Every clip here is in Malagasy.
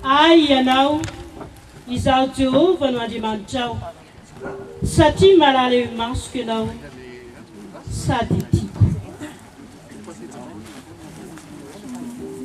ay ianao izaho Jehova no Andriamanitra ao satria malala eo masoko ianao sady tiako.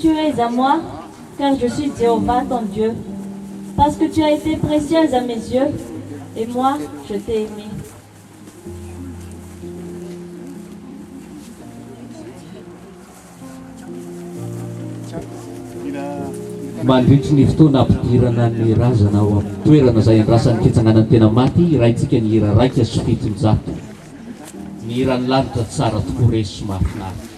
Tu es à moi, car je suis Jéhovah ton Dieu, parce que tu as été précieuse à mes yeux, et moi, je t'ai aimé. Mandritry ny fotoana ampidirana ny razana ao amin'ny toerana izay andrasan'ny fitsanganan'ny tena maty iraintsika ny hira raika sy fitonjato. Ny hiran'ny lavitra tsara tokoa resy mahafinaritra.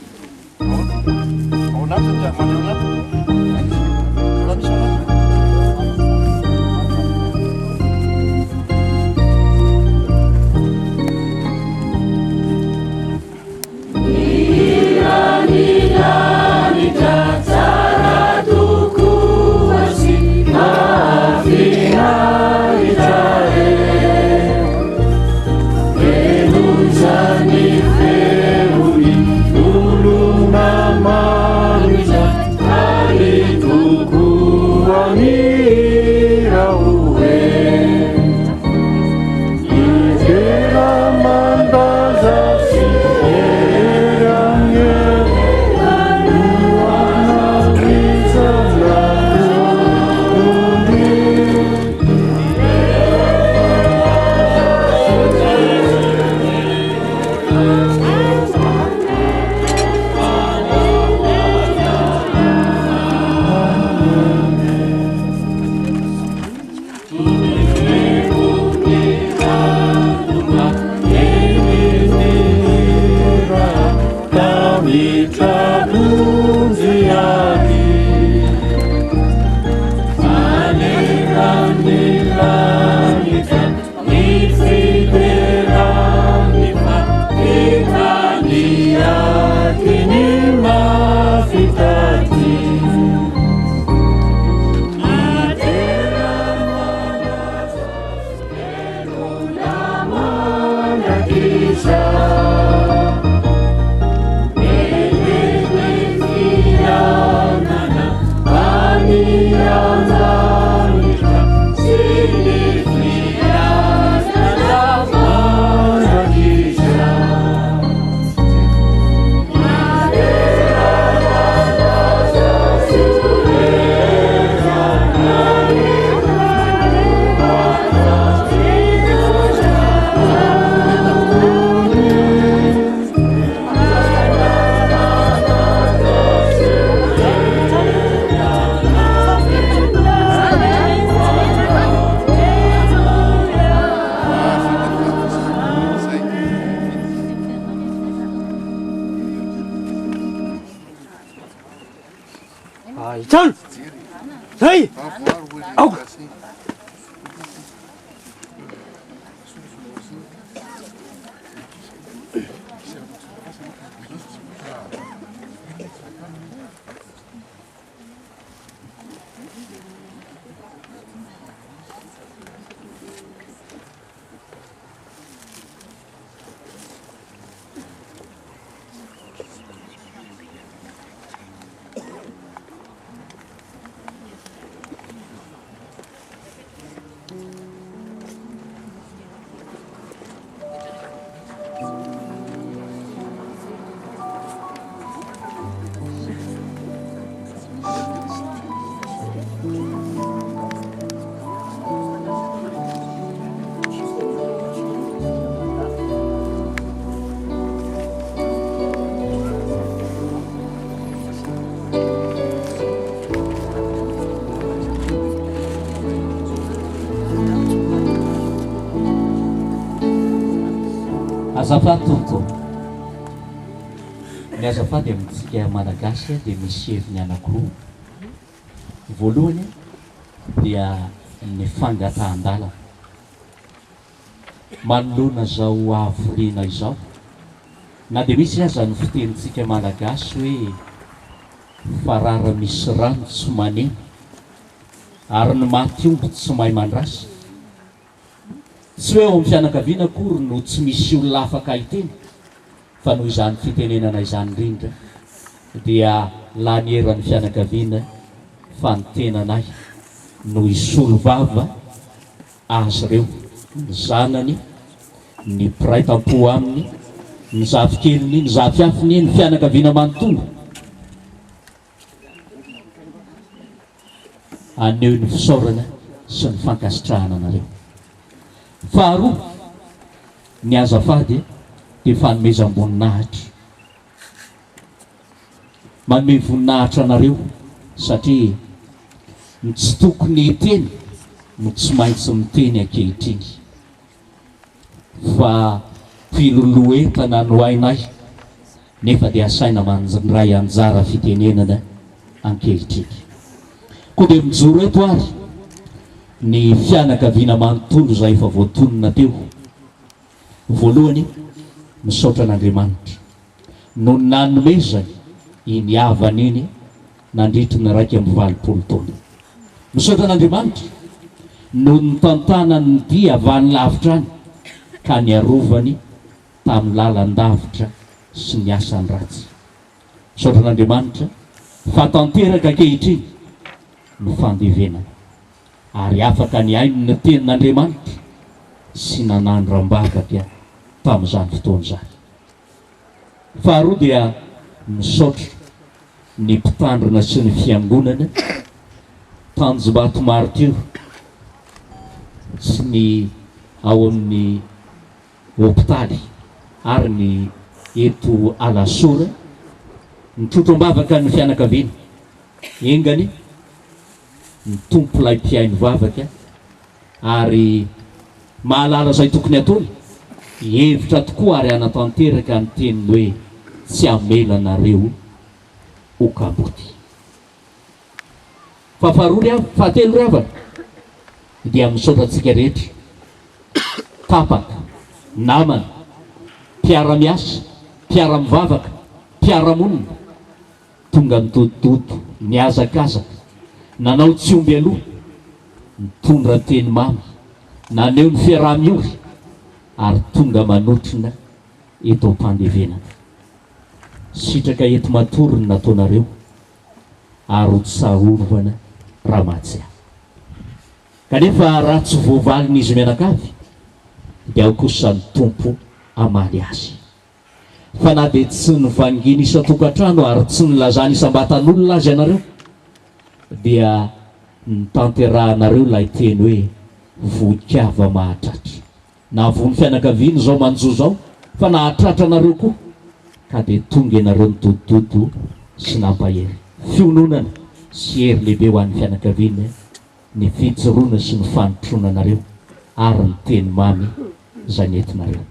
Azafady tompoko, ny azafady amintsika malagasy dia misy heviny anankiroa. Voalohany dia ny fangatahan-dàlana. Manoloana zao aviliana izao, na dia misy aza ny fitenintsika malagasy hoe farara misy rano tsy maneno ary ny maty omby tsy mahay mandrasa. Tsy hoe ao amin'ny fianakaviana akory no tsy misy olona afaka hiteny, fa noho izany fitenenana izany indrindra dia lany eran'ny fianakaviana fa ny tenanay no isolo vava azy ireo, ny zanany, ny piray tampo aminy, ny zafikeliny, ny zafiafiny, ny fianakaviana manontolo aneo ny fisaorana sy ny fankasitrahana anareo. Faharoa, ny azafady dia fanomezam-boninahitra, manome voninahitra anareo satria ny tsy tokony hiteny no tsy maintsy miteny ankehitriny, fa filoloentana no ainay nefa dia asaina mandray anjara fitenenana ankehitriny. Koa dia mijoro eto ary ny fianakaviana manontolo izay efa voatonona teo. Voalohany, misaotra an'Andriamanitra no nanomezany iny havana iny nandritry ny 2 taona. Misaotra an'Andriamanitra no nitantanany ny dia avy any lavitra any ka niarovany tamin'ny lalan-davitra sy ny asany ratsy. Misaotra an'Andriamanitra fa tanteraka ankehitriny no fandevenana ary afaka ny aino ny tenin'Andriamanitra sy nanandram-bavaka tamin'izany fotoana izany. Faharoa dia misaotra ny mpitandrina sy ny fiangonana Tanjombatomary sy ny ao amin'ny hôpitaly ary ny eto Alasora, ny trotro-mbavaka ny fianakaviana engany, ny tompo ilay mpiaino vavaka ary mahalala izay tokony ataony, hevitra tokoa ary anatanteraka ny teniny hoe tsy amelanareo ho kaboty. Fahatelo ravana dia misaotra antsika rehetra, tapaka, namana, mpiara-miasa, mpiara-mivavaka, mpiara-monina, tonga nitototo, niazakazaka, nanao tsy omby aloha, nitondra teny mamy, naneo ny fiaraha-miory ary tonga manotrina eto am-pandevenana. Sitraka eto matory ny nataonareo ary ho saorovana ramatsy ahy. Kanefa raha tsy voavalin'izy mianakavy dia ao kosa ny tompo amaly azy. Fa na dia tsy nivangina isan-tokantrano ary tsy nilazana isam-batan'olona azy ianareo dia nitanterahanareo ilay teny hoe vohikava mahatratra. Na vony fianakaviana zao manjo zao fa nahatratra anareo koa ka dia tonga ianareo nitototo sy nampahery. Fiononana sy hery lehibe ho an'ny fianakaviana ny fijoroana sy ny fanotrona anareo ary ny teny mamy izay nentinareo.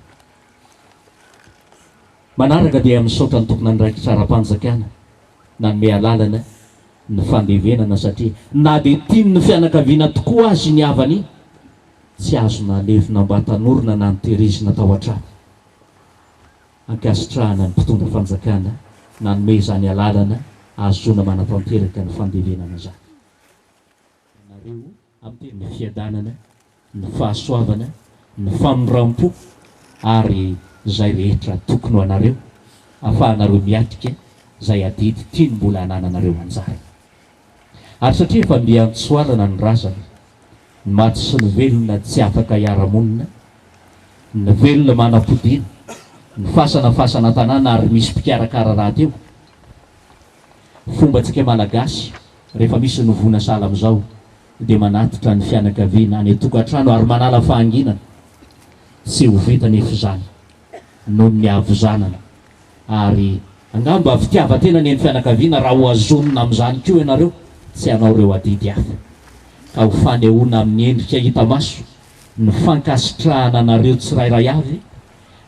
Manaraka dia misaotra ny tompona nyraiky tsara-panjakana nanome alalana ny fandevenana satria na dia tiany ny fianakaviana tokoa azy ny havana iny tsy azo nalevina mba-tanorona na nitehirizina tao an-trano. Ankasitrahana ny mpitondra fanjakana nanome izany alalana azona manatanteraka ny fandevenana zany. Nareo amin'ny ny fiadanana, ny fahasoavana, ny famonram-po ary izay rehetra tokony ho anareo ahafahanareo miatrika izay adidy tiany mbola hanananareo anjara. Ary satria efa miantsoalana ny razana, ny maty sy ny velona tsy afaka hiara-monina, ny velona manam-podiana, ny fasanafasana tanàna ary misy mpikarakara raha teo. Fombantsika malagasy rehefa misy novona sala amin'izao dia manatitra ny fianakaviana any tokantrano ary manala fahanginana, tsy ho vita nefa izany noho ny havozanana ary angamba fitiavan-tena ny fianakaviana raha ho azonina amin'izany koa ianareo tsy hanao reo adidy hafa ka ho fanehoana amin'ny endrika hita maso ny fankasitrahana anareo tsirairay avy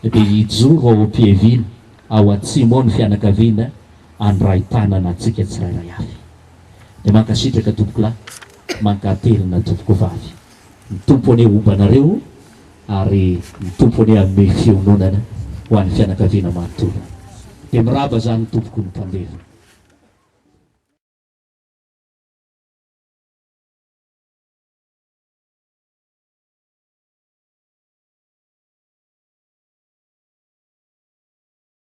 dia hijoro ao am-piaviana ao atsimo ao ny fianakaviana andray tanana antsika tsirairay avy. Dia mankasitraka tompoko lahy, mankaterina tompoko vavy, ny tompo ane ombanareo ary ny tompo ane amin'ny fiononana ho an'ny fianakaviana manontolo. Dia miraba zany tompoko ny mpandevina.